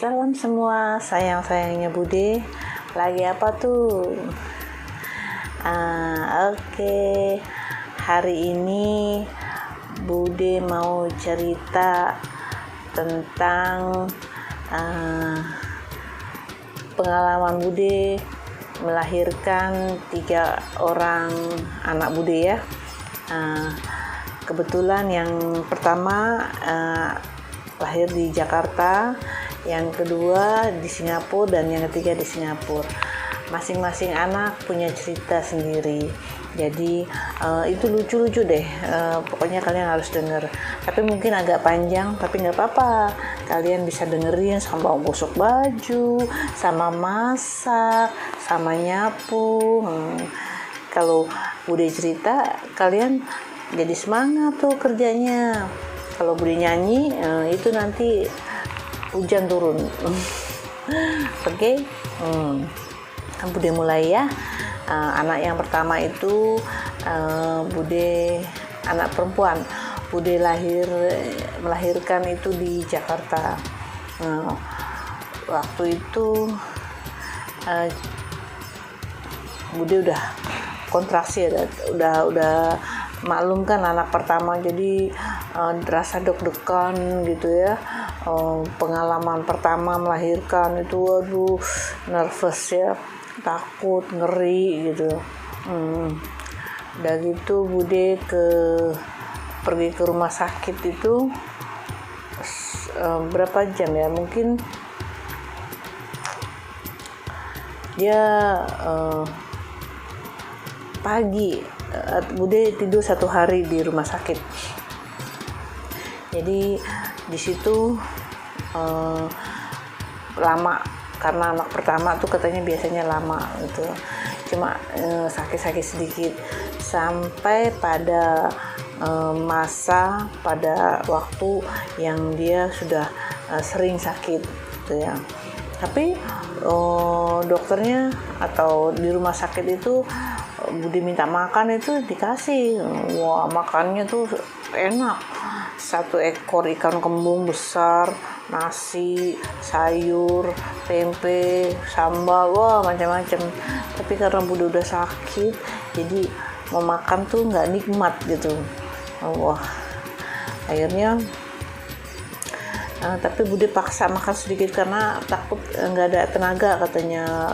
Salam semua, sayang-sayangnya Bude. Lagi apa tuh? Oke. Hari ini Bude mau cerita tentang pengalaman Bude melahirkan 3 orang anak Bude ya. Kebetulan yang pertama lahir di Jakarta, yang kedua di Singapura, dan yang ketiga di Singapura. Masing-masing anak punya cerita sendiri. Jadi itu lucu-lucu deh. Pokoknya kalian harus denger. Tapi mungkin agak panjang, tapi nggak apa-apa. Kalian bisa dengerin sama gosok baju, sama masak, sama nyapu. Kalau Bude cerita, kalian jadi semangat tuh kerjanya. Kalau Bude nyanyi, itu nanti hujan turun. Oke? Bude mulai ya. Anak yang pertama itu Bude anak perempuan. Bude melahirkan itu di Jakarta. Waktu itu Bude udah kontraksi, udah maklum kan anak pertama, jadi rasa deg-degan gitu ya. Pengalaman pertama melahirkan itu waduh, nervous ya, takut, ngeri gitu. Udah gitu Bude pergi ke rumah sakit itu berapa jam ya, mungkin dia pagi. Bude tidur 1 hari di rumah sakit. Jadi di situ lama, karena anak pertama tuh katanya biasanya lama gitu. Cuma sakit-sakit sedikit sampai pada pada waktu yang dia sudah sering sakit gitu ya. Tapi dokternya atau di rumah sakit itu Bude minta makan itu dikasih. Wah, makannya tuh enak. 1 ekor ikan kembung besar, nasi, sayur, tempe, sambal, wah macam-macam. Tapi karena Bude udah sakit, jadi mau makan tuh nggak nikmat gitu. Wah, akhirnya tapi Bude paksa makan sedikit karena takut nggak ada tenaga, katanya.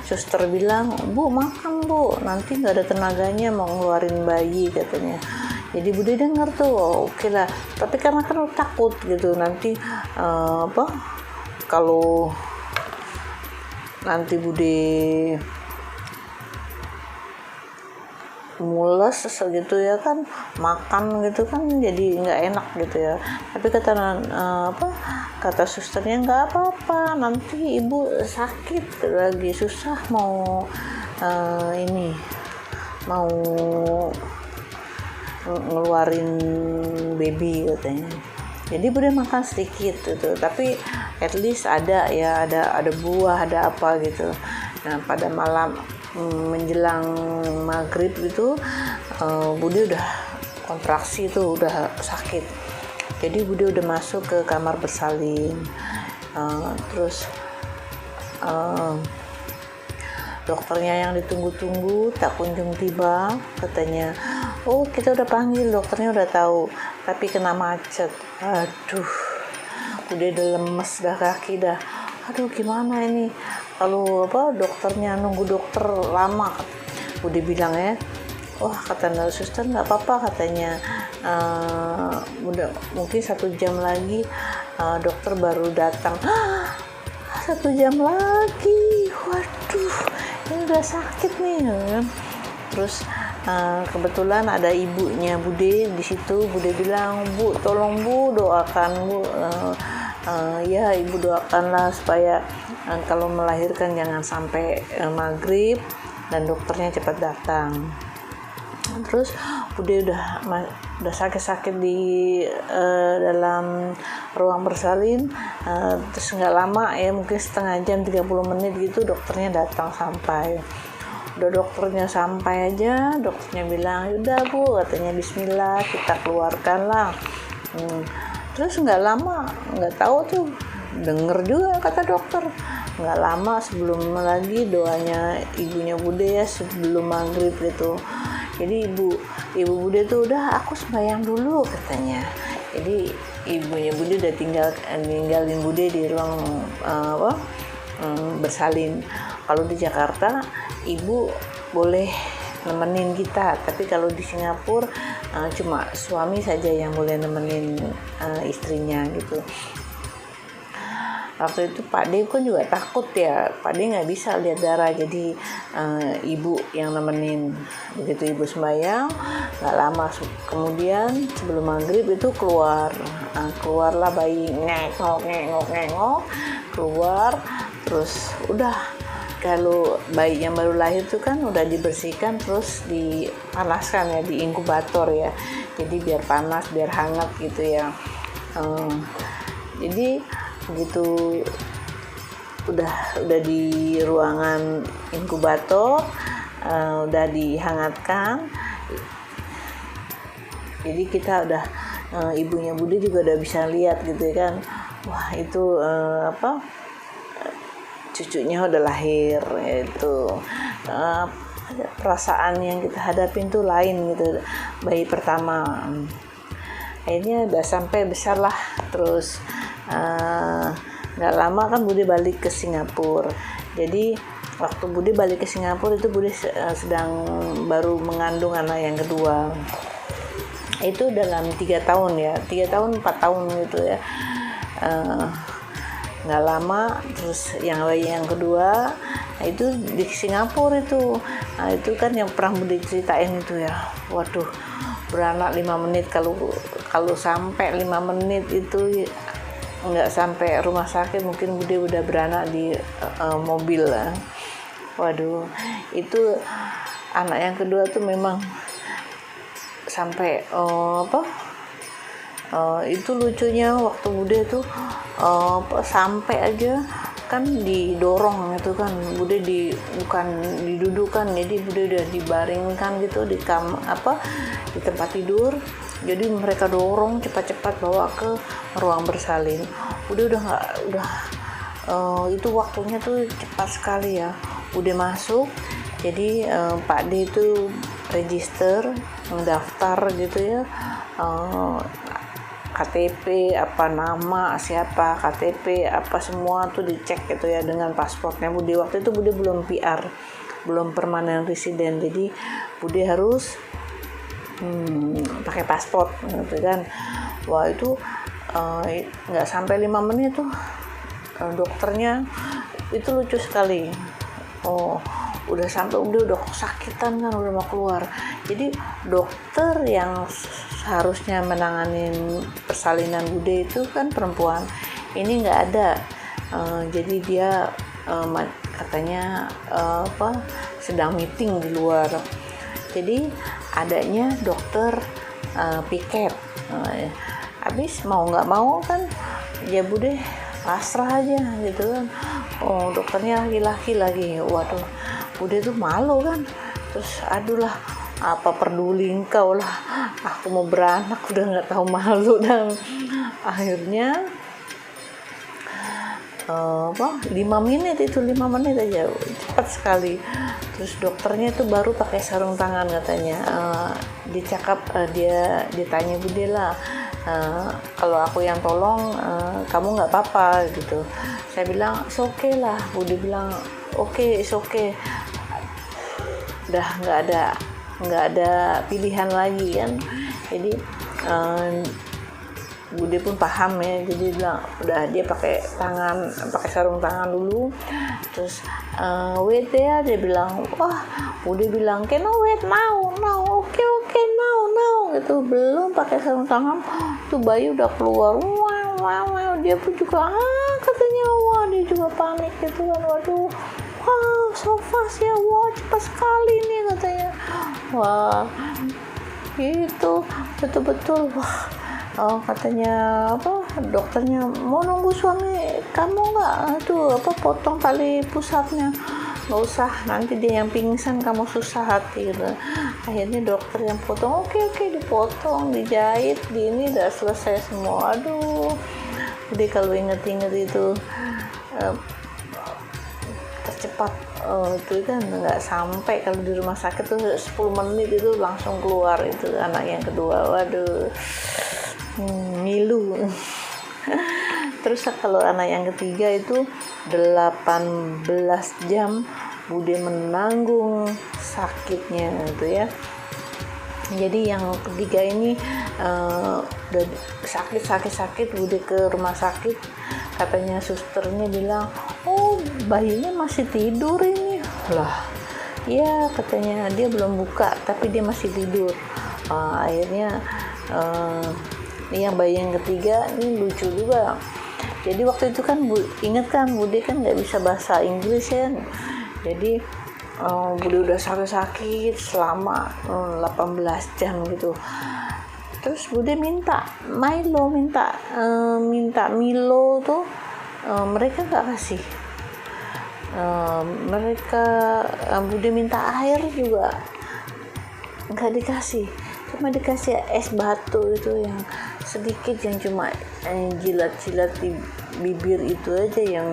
Suster bilang, Bu makan Bu, nanti nggak ada tenaganya mau ngeluarin bayi, katanya. Jadi Bude dengar tuh, oke lah. Tapi karena kan takut gitu, nanti kalau nanti Bude mules gitu ya kan, makan gitu kan jadi nggak enak gitu ya. Tapi kata susternya nggak apa-apa, nanti ibu sakit lagi, susah mau mau ngeluarin baby, katanya. Jadi Bude makan sedikit gitu, tapi at least ada buah, ada apa gitu. Nah, pada malam menjelang maghrib itu Bude udah kontraksi tuh, udah sakit. Jadi Bude udah masuk ke kamar bersalin. Terus dokternya yang ditunggu-tunggu tak kunjung tiba, katanya. Oh, kita udah panggil, dokternya udah tahu, tapi kena macet. Aduh, udah lemes dah kaki dah. Aduh, gimana ini kalau dokternya nunggu dokter lama. Bude bilang ya, wah, kata suster nggak apa-apa, katanya. Udah mungkin 1 jam lagi dokter baru datang. 1 jam lagi, waduh, ini udah sakit nih. Terus kebetulan ada ibunya Bude di situ. Bude bilang, Bu, tolong Bu doakan Bu. Ya, ibu doakanlah supaya kalau melahirkan jangan sampai maghrib dan dokternya cepat datang. Terus Bude udah sakit-sakit di dalam ruang bersalin. Terus nggak lama ya, mungkin setengah jam 30 menit gitu, dokternya datang sampai. Udah dokternya sampai aja, dokternya bilang, udah Bu, katanya, bismillah, kita keluarkan lah. Terus nggak lama, nggak tahu tuh denger juga kata dokter. Nggak lama sebelum lagi doanya ibunya Bude ya, sebelum maghrib gitu. Jadi ibu Bude tuh udah, aku sembahyang dulu katanya. Jadi ibunya Bude udah ninggalin Bude di ruang bersalin. Kalau di Jakarta ibu boleh nemenin kita, tapi kalau di Singapura cuma suami saja yang boleh nemenin istrinya gitu. Waktu itu Pak D kan juga takut ya, Pak D nggak bisa lihat darah, jadi ibu yang nemenin. Begitu ibu sembahyang, nggak lama kemudian sebelum maghrib itu keluarlah bayi, ngengok keluar. Terus udah, kalau bayi yang baru lahir itu kan udah dibersihkan, terus dipanaskan ya di inkubator ya, jadi biar panas, biar hangat gitu ya. Jadi begitu udah di ruangan inkubator, udah dihangatkan, jadi kita udah ibunya Bude juga udah bisa lihat gitu kan, wah itu cucunya udah lahir. Itu perasaan yang kita hadapin tuh lain gitu, bayi pertama. Akhirnya udah sampai besar lah, terus nggak lama kan Bude balik ke Singapura. Jadi waktu Bude balik ke Singapura itu Bude sedang baru mengandung anak yang kedua. Itu dalam 3 tahun ya, 3 tahun 4 tahun gitu ya. Nggak lama terus yang bayi yang kedua itu di Singapura itu. Nah, itu kan yang pernah Bude ceritain itu ya. Waduh, beranak 5 menit, kalau sampai 5 menit itu nggak sampai rumah sakit mungkin Bude udah beranak di mobil lah. Waduh, itu anak yang kedua tuh memang sampai itu lucunya waktu Bude tuh sampai aja kan didorong gitu kan, Bude bukan didudukan, jadi Bude udah dibaringkan gitu di tempat tidur. Jadi mereka dorong cepat-cepat bawa ke ruang bersalin. Udah itu waktunya tuh cepat sekali ya. Udah masuk, jadi Pak D itu register, mendaftar gitu ya, KTP apa, nama siapa, KTP apa, semua tuh dicek gitu ya dengan pasportnya Bude. Waktu itu Bude belum PR, belum permanent resident, jadi Bude harus pakai paspor gitu kan. Wah itu nggak sampai 5 menit tuh dokternya itu lucu sekali. Udah sampai udah kesakitan kan, udah mau keluar. Jadi dokter yang seharusnya menanganin persalinan Bude itu kan perempuan, ini nggak ada. Jadi dia katanya sedang meeting di luar. Jadi adanya dokter piket. Habis mau nggak mau kan ya Bude pasrah aja gitu kan. Dokternya laki-laki lagi. Waduh, Bude tuh malu kan. Terus aduh lah, apa peduli engkau lah, aku mau beranak udah nggak tahu malu. Dan akhirnya 5 menit aja, cepat sekali. Terus dokternya itu baru pakai sarung tangan katanya. Dia ditanya Bude lah, kalau aku yang tolong kamu nggak apa-apa gitu. Saya bilang it's okay lah. Bude bilang it's okay. Udah nggak ada pilihan lagi kan. Jadi Bude pun paham ya, jadi bilang udah, dia pakai sarung tangan dulu. Terus wait ya, dia bilang, wah Bude bilang can I wait now, okay now gitu. Belum pakai sarung tangan tuh bayi udah keluar. Wow, dia pun juga katanya wah, dia juga panik gitu kan. Waduh, wah so fast ya, wah cepat sekali nih katanya. Wah itu betul-betul wah. Katanya dokternya mau nunggu suami kamu nggak, potong tali pusatnya. Nggak usah, nanti dia yang pingsan, kamu susah hati gitu. Akhirnya dokter yang potong, oke dipotong, dijahit, ini udah selesai semua. Aduh, Bude kalau inget-inget itu tercepat itu kan nggak sampai, kalau di rumah sakit tuh 10 menit itu langsung keluar itu anak yang kedua. Waduh, ngilu. Terus kalau anak yang ketiga itu 18 jam Bude menanggung sakitnya gitu ya. Jadi yang ketiga ini udah sakit Bude ke rumah sakit, katanya susternya bilang, oh bayinya masih tidur ini lah. Ya katanya dia belum buka tapi dia masih tidur. Akhirnya ini yang bayi yang ketiga ini lucu juga. Jadi waktu itu kan ingat kan Bude kan nggak bisa bahasa Inggris ya. Jadi Bude udah sakit selama 18 jam gitu. Terus Bude minta Milo tuh, mereka nggak kasih. Bude minta air juga nggak dikasih, cuma dikasih es batu itu yang sedikit, yang cuma jilat-jilat di bibir itu aja, yang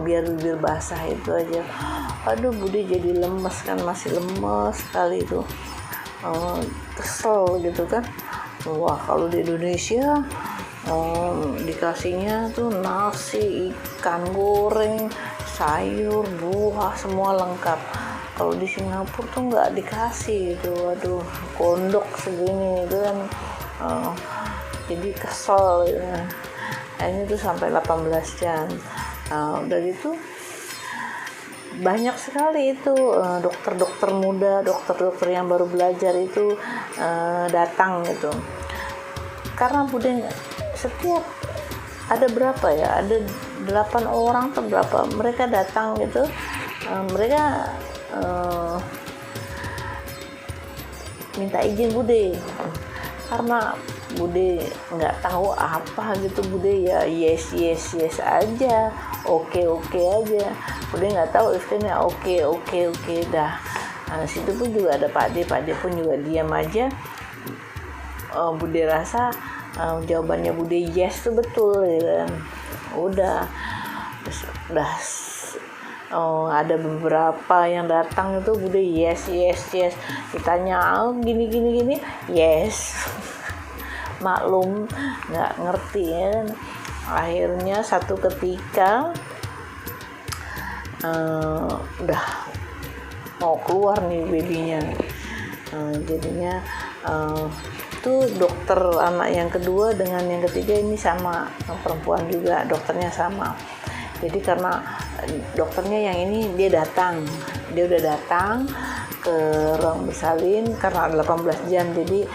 biar bibir basah itu aja. Aduh, Bude jadi lemes kan, masih lemes sekali itu, kesel gitu kan. Wah, kalau di Indonesia dikasihnya tuh nasi, ikan goreng, sayur, buah, semua lengkap. Kalau di Singapura tuh nggak dikasih itu. Waduh, kondok segini itu kan, jadi kesel ya. Akhirnya tuh sampai 18 jam. Udah gitu banyak sekali itu dokter-dokter muda, dokter-dokter yang baru belajar itu datang gitu. Karena Bude setiap ada berapa ya, ada 8 orang atau berapa, mereka datang gitu. Mereka minta izin Bude, karena Bude nggak tahu apa gitu. Bude ya yes aja, oke aja. Bude nggak tahu istilahnya oke dah. Situ pun juga ada Pak D pun juga diam aja. Bude rasa jawabannya Bude yes tuh betul ya. Udah ada beberapa yang datang itu Bude yes. Ditanya gini yes. Maklum nggak ngerti ya. Akhirnya satu ketika udah mau keluar nih babynya, jadinya tuh dokter anak yang kedua dengan yang ketiga ini sama, perempuan juga, dokternya sama. Jadi karena dokternya yang ini dia udah datang ke ruang bersalin karena 18 jam, jadi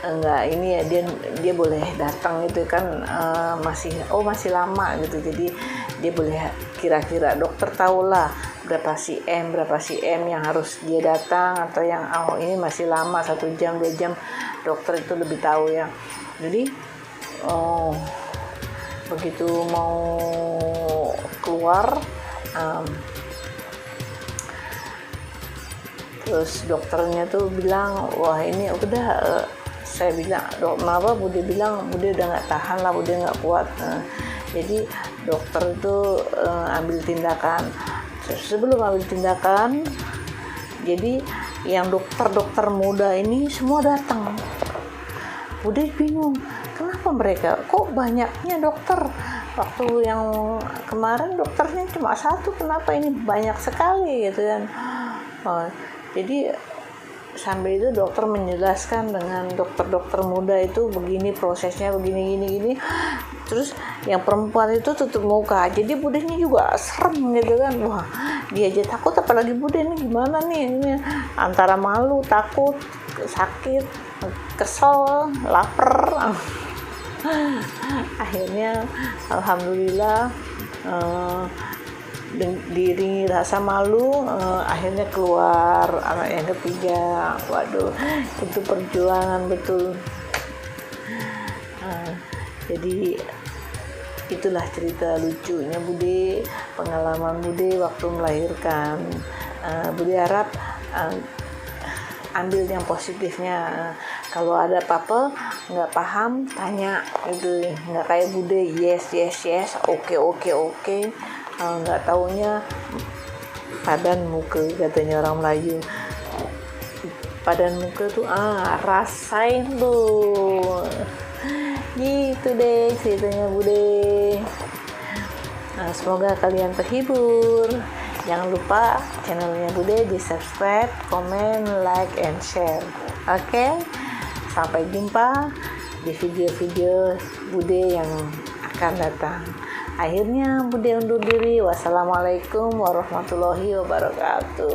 enggak ini ya, dia boleh datang gitu kan, masih lama gitu. Jadi dia boleh kira-kira, dokter tahulah berapa cm yang harus dia datang, atau yang ini masih lama 1 jam 2 jam, dokter itu lebih tahu ya. Jadi begitu mau keluar, terus dokternya tuh bilang, wah ini udah, saya bilang, kenapa? Bude bilang Bude udah nggak tahan lah, Bude nggak kuat. Jadi dokter itu ambil tindakan. Sebelum ambil tindakan, jadi yang dokter muda ini semua datang. Bude bingung, kenapa mereka kok banyaknya dokter? Waktu yang kemarin dokternya cuma 1, kenapa ini banyak sekali gitu kan? Jadi sambil itu dokter menjelaskan dengan dokter muda itu begini prosesnya, begini. Terus yang perempuan itu tutup muka, jadi Budenya juga serem gitu kan. Wah, dia aja takut, apalagi Bude ini gimana nih, ini antara malu, takut, sakit, kesel, lapar. Akhirnya alhamdulillah diiringi rasa malu, akhirnya keluar anak yang ketiga. Waduh, itu perjuangan betul. Jadi itulah cerita lucunya Bude, pengalaman Bude waktu melahirkan. Bude harap ambil yang positifnya. Kalau ada apa-apa nggak paham tanya gitu, nggak kayak Bude yes oke. Nggak taunya padan muka katanya orang Melayu. Padan muka tuh rasain tuh. Gitu deh ceritanya Bude. Nah, semoga kalian terhibur. Jangan lupa channelnya Bude di subscribe, komen, like, and share. Oke? Sampai jumpa di video-video Bude yang akan datang. Akhirnya Bude undur diri. Wassalamualaikum warahmatullahi wabarakatuh.